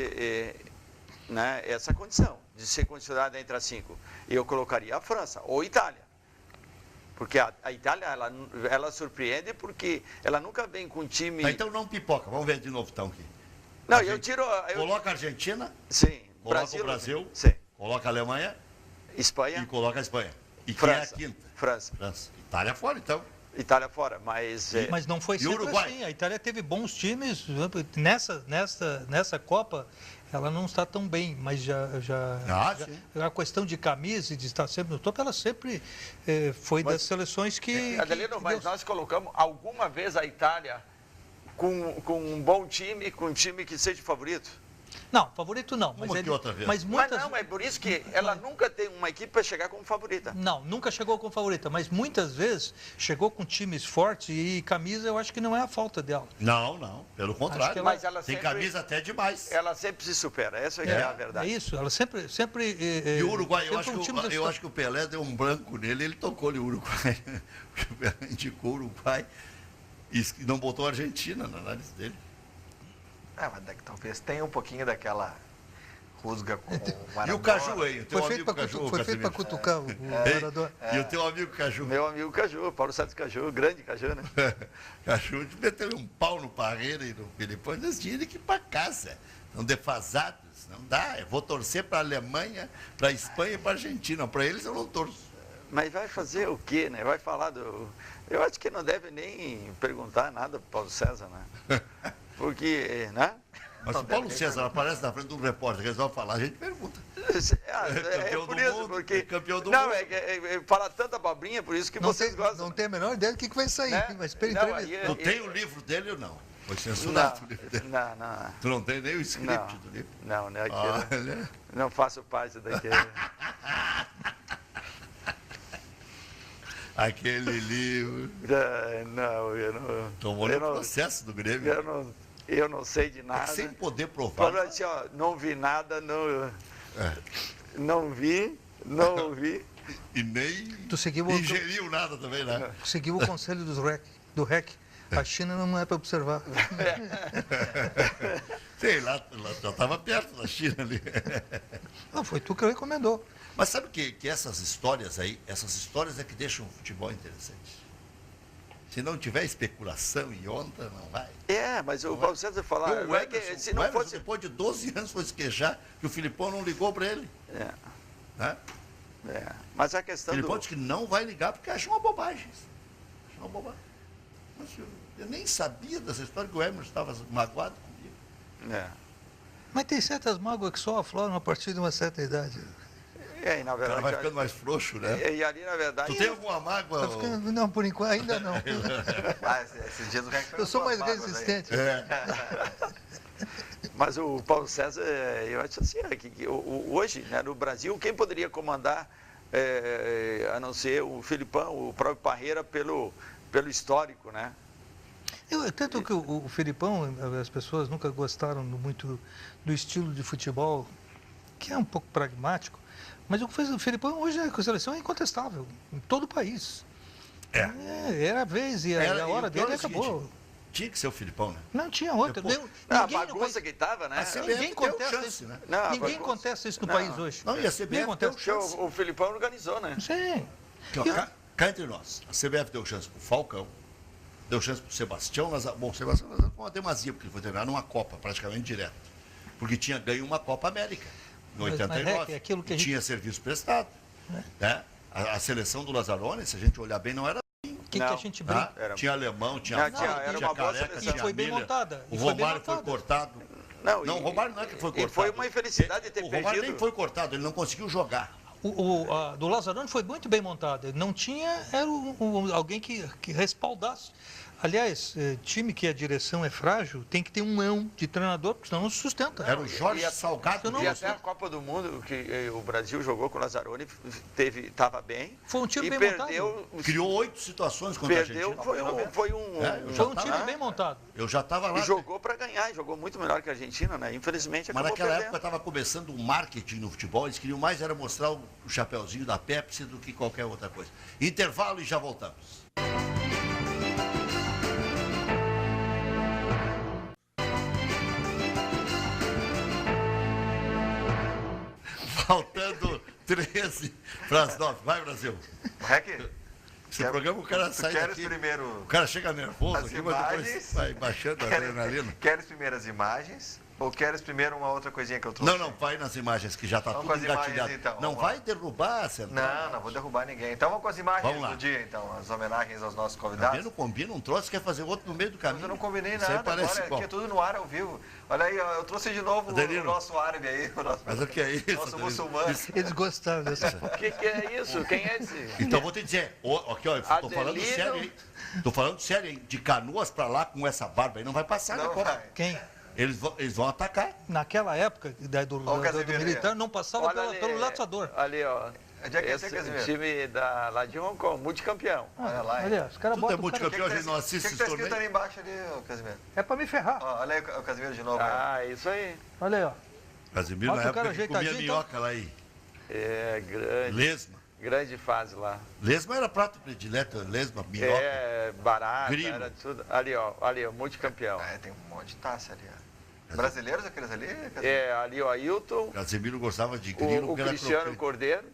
condição de ser considerada entre as 5. Eu colocaria a França ou a Itália. Porque a Itália, ela surpreende porque ela nunca vem com um time... Então não pipoca. Vamos ver de novo então aqui. Não, eu tiro... Coloca a Argentina, Sim. coloca o Brasil, sim. coloca a Alemanha Espanha. e coloca a Espanha. E França. quem é a quinta? França. Itália fora, então. Itália fora, mas... Mas não foi sempre Uruguai? assim. A Itália teve bons times. Nessa Copa, ela não está tão bem, mas sim. a questão de camisa e de estar sempre no topo, ela sempre foi das seleções que... Adelino, mas nós colocamos alguma vez a Itália com um bom time, com um time que seja favorito? Não, favorito não. Uma que outra vez. Mas muitas... Mas não, é por isso que ela nunca tem uma equipe para chegar como favorita. Não, nunca chegou com favorita, mas muitas vezes chegou com times fortes e camisa eu acho que não é a falta dela. Não, pelo contrário. que ela- Mas ela Tem sempre, camisa até demais. ela sempre se supera, essa que é a verdade. É isso, ela sempre... E o Uruguai, eu sempre acho que o Pelé deu um branco nele, ele tocou ali o Uruguai. O Pelé indicou o Uruguai e não botou a Argentina na análise dele. Mas talvez tenha um pouquinho daquela rusga com o E Maradona. o Caju aí? O teu Foi feito amigo Caju, para Casemiro? cutucar o Maradona. E o teu amigo Caju? Meu amigo Caju, Paulo Santos Caju, grande Caju, né? Caju meteu um pau no Parreira e no Filipão, eles tinham que ir para casa. Estão defasados, não dá. Eu vou torcer para a Alemanha, para a Espanha e para a Argentina. Para eles eu não torço. Mas vai fazer o quê, né? Vai falar do... Eu acho que não deve nem perguntar nada para o Paulo César, né? Porque, né? Mas se o Paulo César aparece na frente de um repórter, resolve falar, a gente pergunta. É campeão por do isso, mundo, porque... é campeão do não, mundo. fala tanta abobrinha, por isso que vocês gostam. Não tem a menor ideia do que vai sair, Né? mas pela Não, entrevista. Tu tem o livro dele ou não? Foi censurado o livro dele. Não. Tu não tem nem o script Não, do livro? não, né? Olha. Não faço parte daquele. Aquele livro. Não, eu não. Tomou no processo do Grêmio. Eu não sei de nada. Sem poder provar. Falou assim, ó, não vi nada, não vi. E nem Tu seguiu ingeriu nada também, né? seguiu o conselho do REC. A China não é para observar. Sei lá, já estava perto da China ali. Não, foi tu que recomendou. Mas sabe que essas histórias aí, essas histórias é que deixam o futebol interessante. Se não tiver especulação e onda, não vai. Mas o Paulo César falar, O Emerson, se não fosse... depois de 12 anos, foi se queixar que o Filipão não ligou para ele. Né? Mas a O questão Filipão do... disse que não vai ligar porque acha uma bobagem. Acha uma bobagem. Mas eu nem sabia dessa história que o Emerson estava magoado comigo. Mas tem certas mágoas que só afloram a partir de uma certa idade. E na O cara verdade. vai ficando mais frouxo, né? E ali, na verdade. Tu tem alguma mágoa? Tá ficando- Não, por enquanto ainda não. Esses dias o Rec Eu sou mais mágoas aí. resistente. Mas o Paulo César, eu acho assim, hoje, né, no Brasil, quem poderia comandar, a não ser o Filipão, o próprio Parreira, pelo histórico, né? Tanto que o Filipão, as pessoas nunca gostaram muito do estilo de futebol, que é um pouco pragmático, mas o que fez o Filipão hoje com a seleção é incontestável, em todo o país. Era a vez e a hora dele acabou. Tinha que ser o Filipão, né? Não tinha outra. A bagunça que estava, né? Ninguém contesta isso. né? Não, Ninguém contesta isso no país hoje. Não, e a CBF deu contesta. chance. O Filipão organizou, né? Sim. Aqui, ó, cá entre nós, a CBF deu chance pro Falcão, deu chance pro Sebastião Lazar. Bom, o Sebastião Lazar foi uma demasia, porque ele foi treinar numa Copa, praticamente direto. Porque tinha ganho uma Copa América, em Mas, 89. é aquilo que a gente- Tinha serviço prestado. Né? A seleção do Lazzaroni, se a gente olhar bem, não era. O que Não. a gente brinca? Era- Tinha alemão, tinha Não, Falcão, era tinha uma boa Careca, seleção. E foi bem Miller. montada. O E foi bem Romário foi montada. cortado. Não, Não, o Romário não é que foi cortado. E foi uma infelicidade de ter O Romário perdido. nem foi cortado, ele não conseguiu jogar. Do Lazzaroni foi muito bem montada. Não tinha alguém que respaldasse. Aliás, time que a direção é frágil tem que ter um mão de treinador, porque senão não se sustenta. Era o Jorge e a- Salgado. Não, E mesmo. até a Copa do Mundo, que o Brasil jogou com o Lazzaroni, estava bem. Foi um time e bem perdeu, Criou 8 situações contra a perdeu, Argentina. foi um Foi um time bem montado. Eu já estava lá. E jogou para ganhar, e jogou muito melhor que a Argentina, né? Infelizmente Mas acabou naquela perdendo. época estava começando o marketing no futebol, eles queriam mais era mostrar o chapeuzinho da Pepsi do que qualquer outra coisa. Intervalo e já voltamos. Faltando 13 para as 9. Vai, Brasil. Rec, Esse programa o cara tu sai queres daqui, primeiro o cara chega nervoso as aqui, mas depois imagens? vai baixando a adrenalina. Queres primeiro as imagens ou queres primeiro uma outra coisinha que eu trouxe? Não, vai nas imagens que já está Vamos tudo com as imagens, engatilhado. então, Não vamos vai derrubar, Central. Não vou derrubar ninguém. Então vamos com as imagens Vamos lá. do dia, então, as homenagens aos nossos Também convidados. não combina um troço, quer fazer outro no meio do Mas caminho. eu não combinei Isso aí nada, parece agora igual. aqui é tudo no ar, ao vivo. Olha aí, ó, eu trouxe de novo o Adelino. nosso árabe aí, o nosso, Mas o que é isso? nosso Adelino? muçulmano. Isso- Eles gostaram dessa. O que é isso? Quem é esse? Então vou te dizer, aqui ó, eu tô falando Adelino. sério, hein? Tô falando sério, hein? De Canoas pra lá com essa barba aí não vai passar na Não Copa. vai. Quem? Eles vão atacar. Naquela época do Ó, o Casemiro aí, militar, não passava Olha pelo laçador. Ali, ó. Onde é que é Esse esse, Casimiro? time lá de Hong Kong, multicampeão. Olha lá, hein? Olha, os caras Tudo é botam o cara... multicampeão, a gente não O assiste que esse tá escrito torneio. ali embaixo ali, ô, Casimiro? É pra me ferrar. Ó, olha aí o Casimiro de novo. aí. Ah, isso aí. Olha aí, ó. Casimiro Bota na o cara época que comia ajeitadinho, minhoca lá aí. É grande. Lesma. Grande fase lá. Lesma era prato predileto, lesma, minhoca. É, barata, Grilo. era tudo. Ali, ó, multicampeão. Ah, tem um monte de taça ali, ó. Brasileiros aqueles ali? Casimiro? É, ali o Ailton, Casimiro gostava de grilo, o porque era Cristiano crocante. Cordeiro,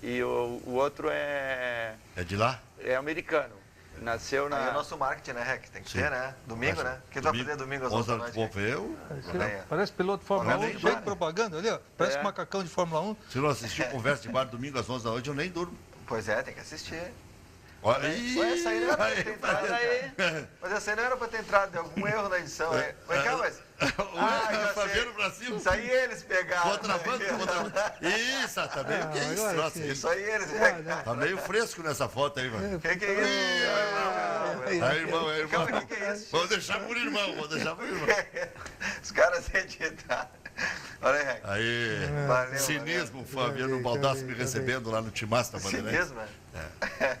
e o outro é É de lá? americano. Nasceu Aí é o na. nosso marketing, né, Rec? Tem que Sim. ter, né? Domingo, né? O que tu vai fazer domingo às 11 da noite? Vou ver, eu. Olha aí, ó. Parece piloto de Fórmula Olha 1, aí, cheio de Mário. propaganda, ali, ó. Parece É. macacão de Fórmula 1. Se eu não assistir Conversa de Bar domingo às 11 da noite, eu nem durmo. Pois é, tem que assistir. Olha Ué, essa aí não era pra ter entrado. Olha aí. Mas essa aí não era pra ter entrado, deu algum erro na edição. Aí. Vem cá, mas... já Pra sei. ver no Brasil. Isso aí eles pegaram. Contrabando, contrabando. Isso, tá meio que é isso, agora troço sim. aí. Isso aí eles Olha. pegaram. Tá meio fresco nessa foto aí, mano. O que é isso? Aí, irmão, aí, irmão. Calma, o que é isso? Vou deixar por irmão, vou deixar por irmão. Os caras editaram. Olha aí, Rec. Aí, Valeu, cinismo, Fabiano Baldassi me recebendo lá no Timaço da Bandeirantes. Cinismo, né?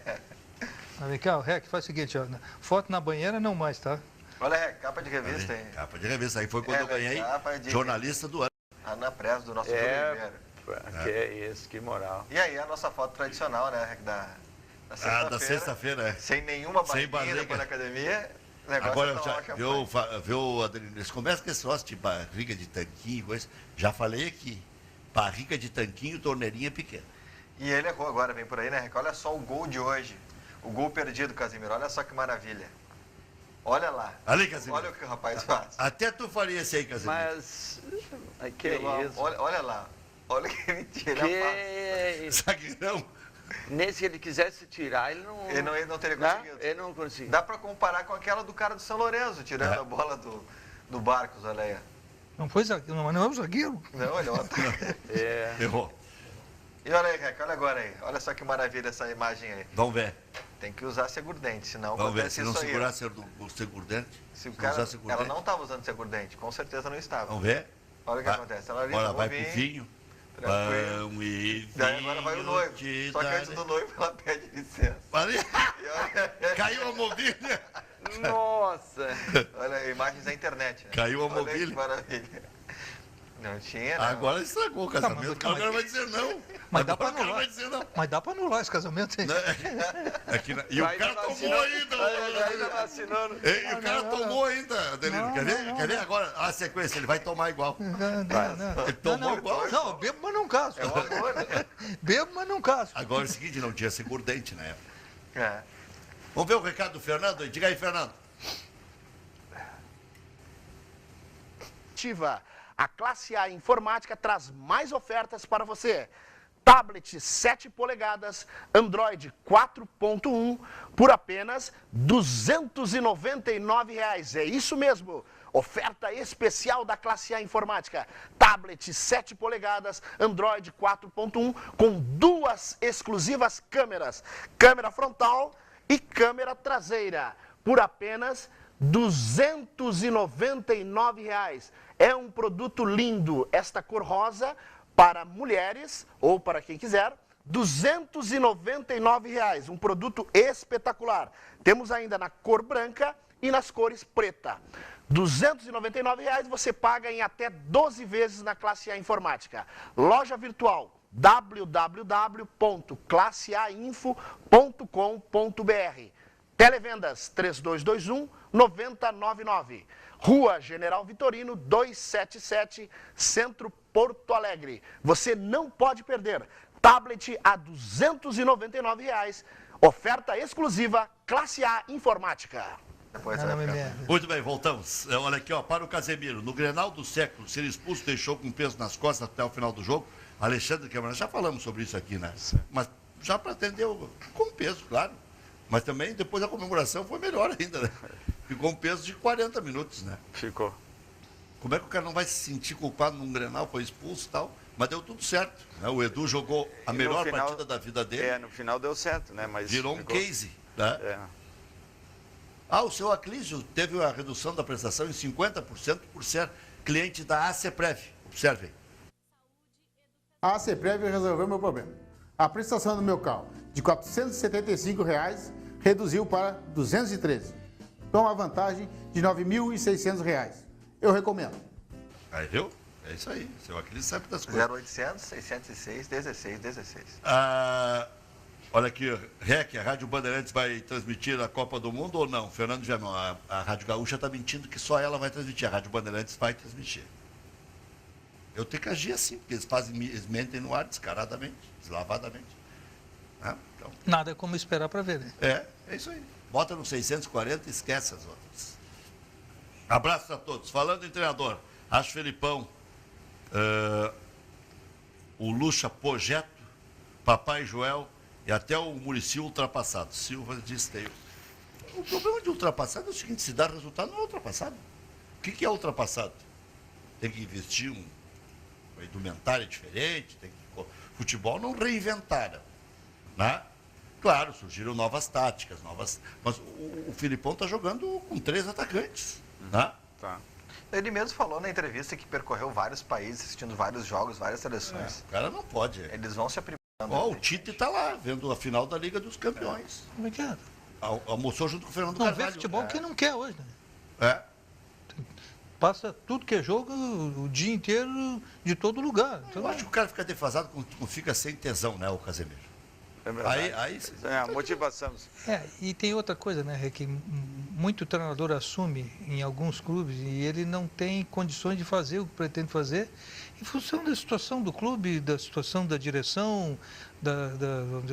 Mas vem cá, o Rec, faz o seguinte, ó. Foto na banheira não mais, tá? Olha, Rec, capa de revista aí. Capa de revista, aí foi quando eu ganhei capa de- jornalista do ano. Ana Press, do nosso Júlio É, Ribeiro. que é isso, que moral. E aí, a nossa foto tradicional, né, Rec, da Ah, sexta-feira. da sexta-feira, é. Sem nenhuma Sem barriguinha barriga. depois da academia. O negócio Agora, é tomar uma champanhe. viu, Adelino, eles começam com esse troço de barriga de tanquinho, coisa. Já falei aqui, barriga de tanquinho, torneirinha pequena. E ele errou agora, vem por aí, né, Rec? Olha só o gol de hoje. O gol perdido, Casimiro. Olha só que maravilha. Olha lá. Ali, Casimiro. Olha o que o rapaz faz. Até tu faria esse aí, Casimiro. Mas. Que Pelo- isso? Olha lá. Olha o que ele tira. Que isso? Zagueirão. Nem se ele quisesse tirar, ele não. Ele não teria Né? conseguido. Ele não conseguiu. Dá pra comparar com aquela do cara do São Lourenço, tirando É. a bola do Barcos, olha aí. Não foi zagueiro, não é o zagueiro. Não, ele é um atacante. É. Errou. E olha aí, Reca, olha agora aí. Olha só que maravilha essa imagem aí. Vamos ver. Tem que usar segurdente, senão Vamos ver. acontece Se não isso aí. segurar o segurdente. Se o não cara, usar segurdente. ela não estava usando segurdente, com certeza não estava. Vamos ver. Olha o que acontece. Ela Olha, vai pro vinho. Tranquilo. Vamos e Daí agora vai o noivo. Só que antes do noivo ela pede licença. Caiu a mobília. Nossa! Olha aí, imagens da internet. Né? Caiu a Olha aí mobília. que maravilha. Não tinha, né? Agora estragou o casamento. Tá, mas- Agora vai dizer não. Mas dá Agora pra o cara anular. vai dizer não. Mas dá para anular esse casamento, hein? E o cara tomou ainda. Ainda vacinando. E o cara tomou ainda, Adelino. Quer ver? Quer ver agora a sequência? Ele vai tomar igual. Não. Ele tomou igual. Não, bebo, mas não caso. É o amor, né? Bebo, mas não caso. Agora é o seguinte, não tinha segurdente na época. É. Vamos ver o recado do Fernando? Diga aí, Fernando. A classe A Informática traz mais ofertas para você. Tablet 7 polegadas, Android 4.1 por apenas R$ 299. É isso mesmo. Oferta especial da classe A Informática. Tablet 7 polegadas, Android 4.1 com 2 exclusivas câmeras. Câmera frontal e câmera traseira. Por apenas R$ 299. É um produto lindo. Esta cor rosa para mulheres ou para quem quiser, R$ 299. Um produto espetacular. Temos ainda na cor branca e nas cores preta. R$ 299 você paga em até 12 vezes na classe A Informática. Loja virtual www.classeainfo.com.br. Televendas 3221-9099. Rua General Vitorino 277, Centro Porto Alegre. Você não pode perder. Tablet a R$ 299. Oferta exclusiva Classe A Informática. Depois Não, vai não, ficar. Muito bem, voltamos. Olha aqui, ó, para o Casemiro. No Grenal do século, ser expulso deixou com peso nas costas até o final do jogo. Alexandre Camargo, já falamos sobre isso aqui, né? Mas já para atender com peso, claro. Mas também depois a comemoração foi melhor ainda, né? Ficou um peso de 40 minutos, né? Ficou. Como é que o cara não vai se sentir culpado num Grenal, foi expulso e tal? Mas deu tudo certo, né? O Edu jogou a E no melhor final- partida da vida dele. É, no final deu certo, né? Mas Virou um ficou- case, né? É. Ah, o seu Aclísio teve a redução da prestação em 50% por ser cliente da ACPrev. Observem. A ACPrev resolveu meu problema. A prestação do meu carro de R$ 475 reduziu para R$ 213. Com uma vantagem de R$ 9.600. Eu recomendo. Aí, viu? É isso aí. Seu Aclísio sabe das coisas. 0800 606 1616. Ah, olha aqui, REC, a Rádio Bandeirantes vai transmitir a Copa do Mundo ou não? Fernando Gemão, a Rádio Gaúcha está mentindo que só ela vai transmitir. A Rádio Bandeirantes vai transmitir. Eu tenho que agir assim, porque eles mentem no ar descaradamente, deslavadamente. Né? Então, Nada como esperar para ver, né? é isso aí. Bota no 640 e esquece as outras. Abraço a todos. Falando em treinador, acho Felipão, o Lucha Projeto, Papai Joel e até o Muricy ultrapassado. Silva de Esteio. O problema de ultrapassado é o seguinte, se dá resultado, não é ultrapassado. O que é ultrapassado? Tem que investir uma indumentária diferente, futebol não reinventaram, né? Claro, surgiram novas táticas, mas o Filipão está jogando com 3 atacantes, né? Tá. Ele mesmo falou na entrevista que percorreu vários países, assistindo vários jogos, várias seleções. O cara não pode. Eles vão se aprimorando. Ó, o Tite está lá, vendo a final da Liga dos Campeões. Como é que é? Almoçou junto com o Fernando Não Carvalho. vê futebol quem não quer hoje, né? É. Passa tudo que é jogo o dia inteiro de todo lugar. Então, Eu acho que o cara fica defasado quando fica sem tesão, né, o Casemiro? É verdade. Aí É, a motivação. e tem outra coisa, né, que muito treinador assume em alguns clubes e ele não tem condições de fazer o que pretende fazer em função da situação do clube, da situação da direção,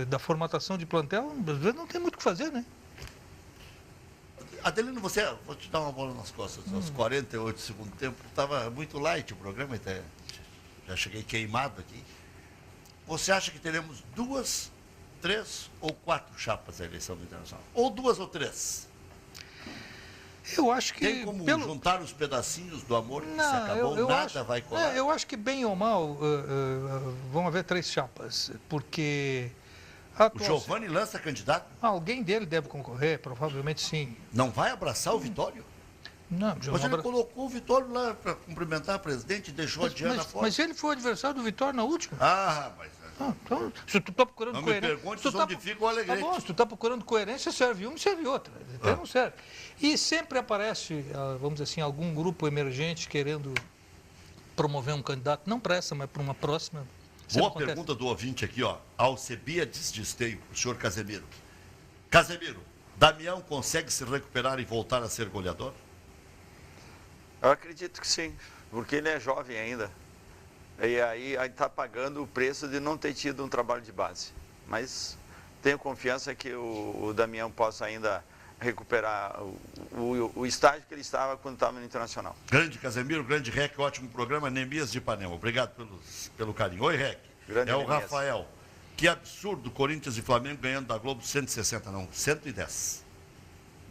da formatação de plantel, às vezes não tem muito o que fazer, né? Adelino, vou te dar uma bola nas costas. Aos 48 do segundo tempo, estava muito light o programa, até já cheguei queimado aqui. Você acha que teremos 2, 3 ou 4 chapas da eleição do Internacional? Ou 2 ou 3? Eu acho que Tem como juntar os pedacinhos do amor que se acabou, eu nada acho, vai colar? eu acho que bem ou mal vão haver 3 chapas, porque O Giovani lança candidato? alguém dele deve concorrer, provavelmente sim. Não vai abraçar o Vitório? Não, Mas ele colocou o Vitório lá para cumprimentar a presidente e deixou a Diana fora. mas ele foi o adversário do Vitória na última. Ah, mas... Então, se tu está procurando Não me coerência... perguntes onde fica o Alegrete. Tá bom, se tu está procurando coerência, serve uma e serve outra. Então não serve. E sempre aparece, vamos dizer assim, algum grupo emergente querendo promover um candidato, não para essa, mas para uma próxima. Sempre Boa acontece. pergunta do ouvinte aqui, ó. Alcebiades de Esteio, o senhor Casemiro. Casemiro, Damião consegue se recuperar e voltar a ser goleador? Eu acredito que sim, porque ele é jovem ainda. E aí está pagando o preço de não ter tido um trabalho de base. Mas tenho confiança que o Damião possa ainda recuperar o estágio que ele estava quando estava no Internacional. Grande Casemiro, grande Rec, ótimo programa. Nemias de Ipanema, obrigado pelo carinho. Oi, Rec. Grande É o Nemias. Rafael. Que absurdo, Corinthians e Flamengo ganhando da Globo 160, não, 110.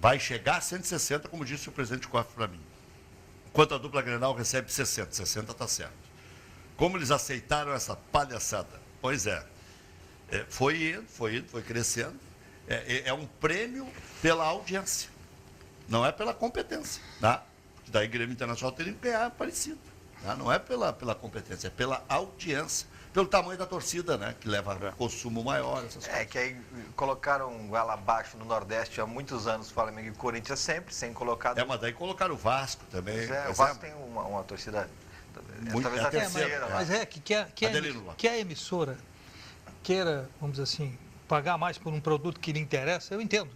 Vai chegar a 160, como disse o presidente Costa para mim. Enquanto a dupla Grenal recebe 60, 60 está certo. Como eles aceitaram essa palhaçada? Pois é. Foi indo, foi crescendo. É um prêmio pela audiência. Não é pela competência. Tá? Daí Grêmio Internacional teria que ganhar parecido. Tá? Não é pela competência, é pela audiência. Pelo tamanho da torcida, né? Que leva consumo maior, essas coisas. Que aí colocaram ela abaixo no Nordeste há muitos anos, Flamengo e Corinthians sempre, sem colocar... Mas daí colocaram o Vasco também. o Vasco tem uma torcida... Muito- talvez é a a terceira, terceira. Mas lá. que a emissora queira, vamos dizer assim, pagar mais por um produto que lhe interessa, eu entendo.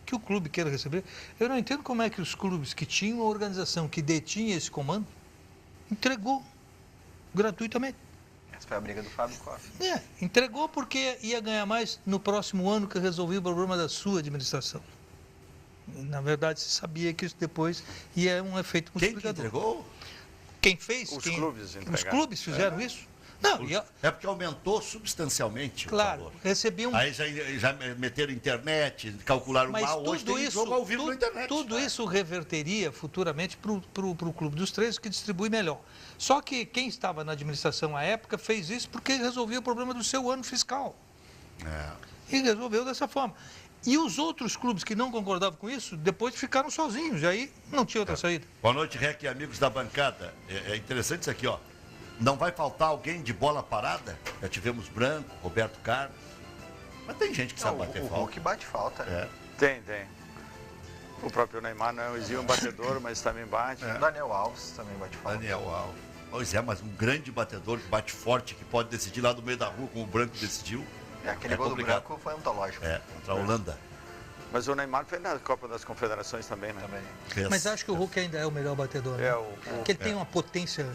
Que o clube queira receber. Eu não entendo como é que os clubes que tinham uma organização que detinha esse comando, entregou gratuitamente. Essa foi a briga do Fábio Costa. Entregou porque ia ganhar mais no próximo ano que resolvia o problema da sua administração. Na verdade, se sabia que isso depois ia um efeito Quem que multiplicador. entregou? Quem fez? Os clubes entregaram. Os clubes fizeram isso? Não, É porque aumentou substancialmente o claro, valor. recebiam... Aí já meteram internet, calcularam Mas mal. Hoje tem jogo ao vivo na internet. tudo isso reverteria futuramente para o Clube dos 13, que distribui melhor. Só que quem estava na administração à época fez isso porque resolvia o problema do seu ano fiscal. E resolveu dessa forma. E os outros clubes que não concordavam com isso, depois ficaram sozinhos, e aí não tinha outra saída. Boa noite, Rec e amigos da bancada. É interessante isso aqui, ó. Não vai faltar alguém de bola parada? Já tivemos Branco, Roberto Carlos. Mas tem gente que sabe bater O falta. Hulk bate falta. É. Tem. O próprio Neymar não é um exímio batedor, mas também bate. O Daniel Alves também bate falta. Daniel Alves. Pois é, mas um grande batedor que bate forte, que pode decidir lá no meio da rua, como o Branco decidiu. Aquele gol complicado. do Branco foi antológico. Contra a Holanda. Mas o Neymar fez na Copa das Confederações também, né? Fez. Mas acho que o Hulk ainda é o melhor batedor. Né? Porque ele tem uma potência...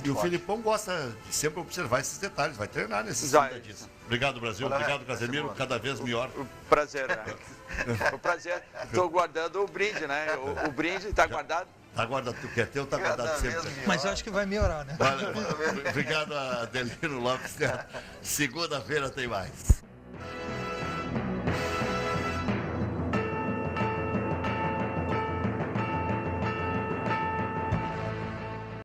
E o Filipão gosta de sempre observar esses detalhes, vai treinar nesses Exato. dias. Obrigado, Brasil. Olha, Obrigado, Casemiro. Cada vez melhor. O prazer, né? O prazer. Estou guardando o brinde, né? O brinde está guardado. Tá guardado, tu quer teu, tá Cada guardado vez sempre. melhor. Mas acho que vai melhorar, né? Valeu. Obrigado, Adelino Lopes. Segunda-feira tem mais.